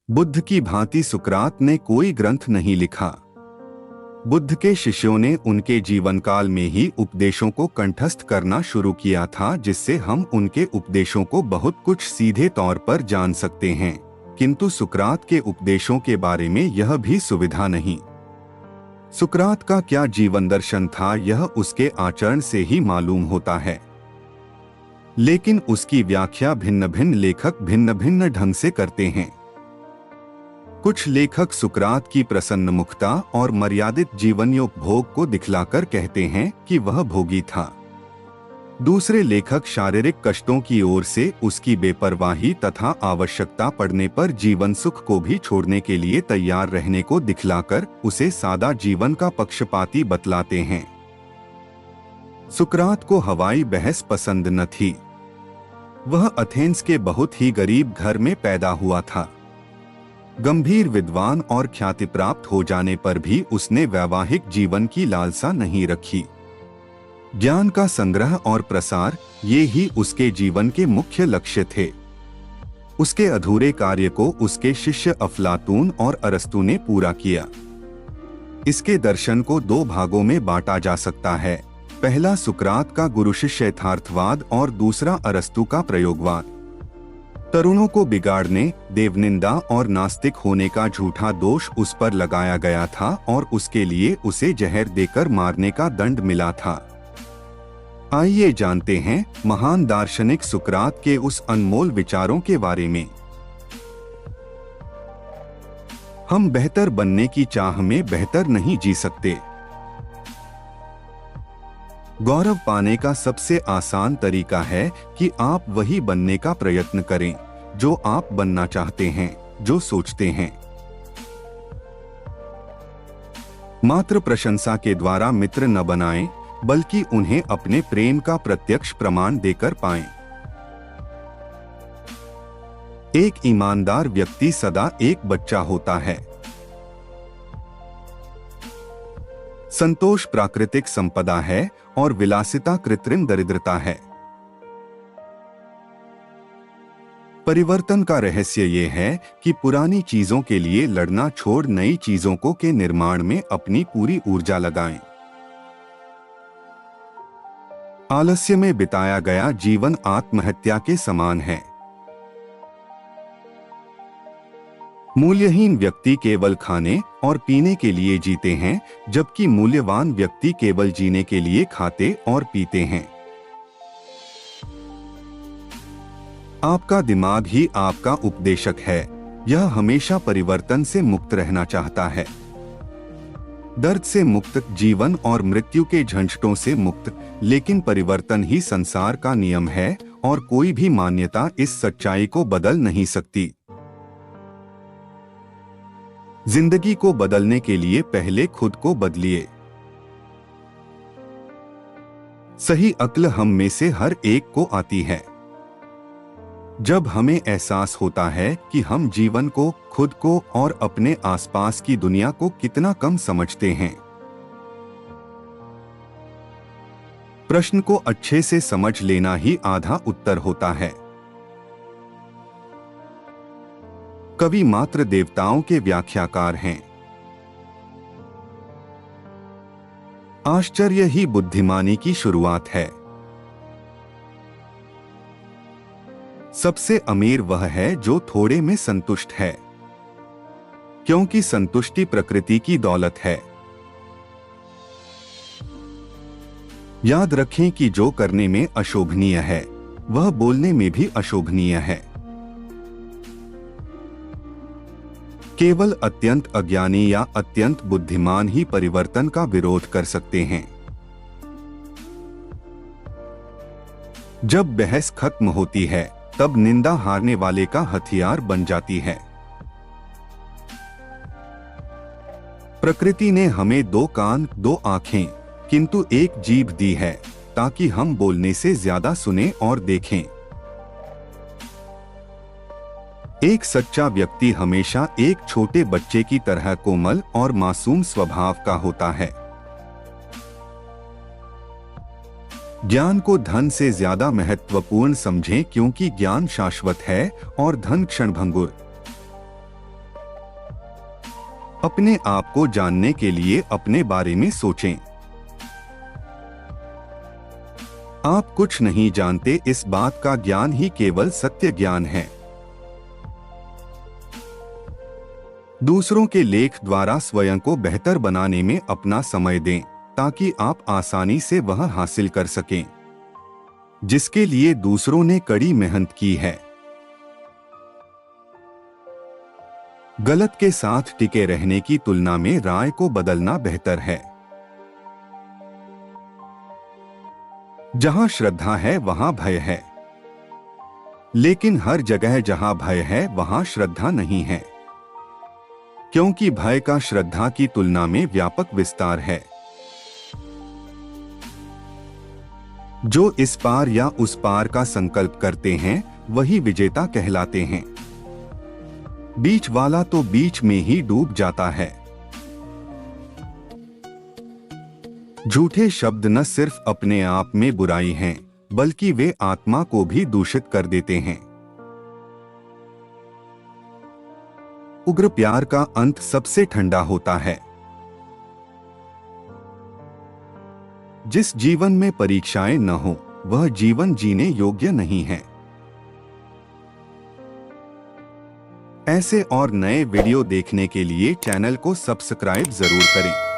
बुद्ध की भांति सुकरात ने कोई ग्रंथ नहीं लिखा। बुद्ध के शिष्यों ने उनके जीवन काल में ही उपदेशों को कंठस्थ करना शुरू किया था, जिससे हम उनके उपदेशों को बहुत कुछ सीधे तौर पर जान सकते हैं, किंतु सुकरात के उपदेशों के बारे में यह भी सुविधा नहीं। सुकरात का क्या जीवन दर्शन था यह उसके आचरण से ही मालूम होता है, लेकिन उसकी व्याख्या भिन्न भिन्न लेखक भिन्न भिन्न ढंग से करते हैं। कुछ लेखक सुकरात की प्रसन्न मुखता और मर्यादित जीवनोपभोग को दिखलाकर कहते हैं कि वह भोगी था। दूसरे लेखक शारीरिक कष्टों की ओर से उसकी बेपरवाही तथा आवश्यकता पड़ने पर जीवन सुख को भी छोड़ने के लिए तैयार रहने को दिखलाकर उसे सादा जीवन का पक्षपाती बतलाते हैं। सुकरात को हवाई बहस पसंद न थी। वह एथेंस के बहुत ही गरीब घर में पैदा हुआ था। गंभीर विद्वान और ख्याति प्राप्त हो जाने पर भी उसने वैवाहिक जीवन की लालसा नहीं रखी। ज्ञान का संग्रह और प्रसार ये ही उसके जीवन के मुख्य लक्ष्य थे। उसके अधूरे कार्य को उसके शिष्य अफलातून और अरस्तु ने पूरा किया। इसके दर्शन को दो भागों में बांटा जा सकता है। पहला सुकरात का गुरु शिष्य यथार्थवाद और दूसरा अरस्तु का प्रयोगवाद। तरुणों को बिगाड़ने, देवनिंदा और नास्तिक होने का झूठा दोष उस पर लगाया गया था और उसके लिए उसे जहर देकर मारने का दंड मिला था। आइए जानते हैं महान दार्शनिक सुकरात के उस अनमोल विचारों के बारे में। हम बेहतर बनने की चाह में बेहतर नहीं जी सकते। गौरव पाने का सबसे आसान तरीका है कि आप वही बनने का प्रयत्न करें जो आप बनना चाहते हैं, जो सोचते हैं। मात्र प्रशंसा के द्वारा मित्र न बनाएं, बल्कि उन्हें अपने प्रेम का प्रत्यक्ष प्रमाण देकर पाएं। एक ईमानदार व्यक्ति सदा एक बच्चा होता है। संतोष प्राकृतिक संपदा है और विलासिता कृत्रिम दरिद्रता है। परिवर्तन का रहस्य ये है कि पुरानी चीजों के लिए लड़ना छोड़ नई चीजों को के निर्माण में अपनी पूरी ऊर्जा लगाएं। आलस्य में बिताया गया जीवन आत्महत्या के समान है। मूल्यहीन व्यक्ति केवल खाने और पीने के लिए जीते हैं, जबकि मूल्यवान व्यक्ति केवल जीने के लिए खाते और पीते हैं। आपका दिमाग ही आपका उपदेशक है। यह हमेशा परिवर्तन से मुक्त रहना चाहता है। दर्द से मुक्त जीवन और मृत्यु के झंझटों से मुक्त, लेकिन परिवर्तन ही संसार का नियम है और कोई भी मान्यता इस सच्चाई को बदल नहीं सकती। जिंदगी को बदलने के लिए पहले खुद को बदलिए। सही अक्ल हम में से हर एक को आती है। जब हमें एहसास होता है कि हम जीवन को, खुद को और अपने आसपास की दुनिया को कितना कम समझते हैं। प्रश्न को अच्छे से समझ लेना ही आधा उत्तर होता है। कवि मात्र देवताओं के व्याख्याकार हैं। आश्चर्य ही बुद्धिमानी की शुरुआत है। सबसे अमीर वह है जो थोड़े में संतुष्ट है, क्योंकि संतुष्टि प्रकृति की दौलत है। याद रखें कि जो करने में अशोभनीय है वह बोलने में भी अशोभनीय है। केवल अत्यंत अज्ञानी या अत्यंत बुद्धिमान ही परिवर्तन का विरोध कर सकते हैं। जब बहस खत्म होती है तब निंदा हारने वाले का हथियार बन जाती है। प्रकृति ने हमें दो कान, दो आंखें, किंतु एक जीभ दी है ताकि हम बोलने से ज्यादा सुने और देखें। एक सच्चा व्यक्ति हमेशा एक छोटे बच्चे की तरह कोमल और मासूम स्वभाव का होता है। ज्ञान को धन से ज्यादा महत्वपूर्ण समझें, क्योंकि ज्ञान शाश्वत है और धन क्षणभंगुर। अपने आप को जानने के लिए अपने बारे में सोचें। आप कुछ नहीं जानते, इस बात का ज्ञान ही केवल सत्य ज्ञान है। दूसरों के लेख द्वारा स्वयं को बेहतर बनाने में अपना समय दें, ताकि आप आसानी से वह हासिल कर सकें जिसके लिए दूसरों ने कड़ी मेहनत की है। गलत के साथ टिके रहने की तुलना में राय को बदलना बेहतर है। जहां श्रद्धा है वहां भय है, लेकिन हर जगह जहां भय है वहां श्रद्धा नहीं है, क्योंकि भय का श्रद्धा की तुलना में व्यापक विस्तार है। जो इस पार या उस पार का संकल्प करते हैं वही विजेता कहलाते हैं। बीच वाला तो बीच में ही डूब जाता है। झूठे शब्द न सिर्फ अपने आप में बुराई हैं, बल्कि वे आत्मा को भी दूषित कर देते हैं। उग्र प्यार का अंत सबसे ठंडा होता है। जिस जीवन में परीक्षाएं न हो, वह जीवन जीने योग्य नहीं है। ऐसे और नए वीडियो देखने के लिए चैनल को सब्सक्राइब जरूर करें।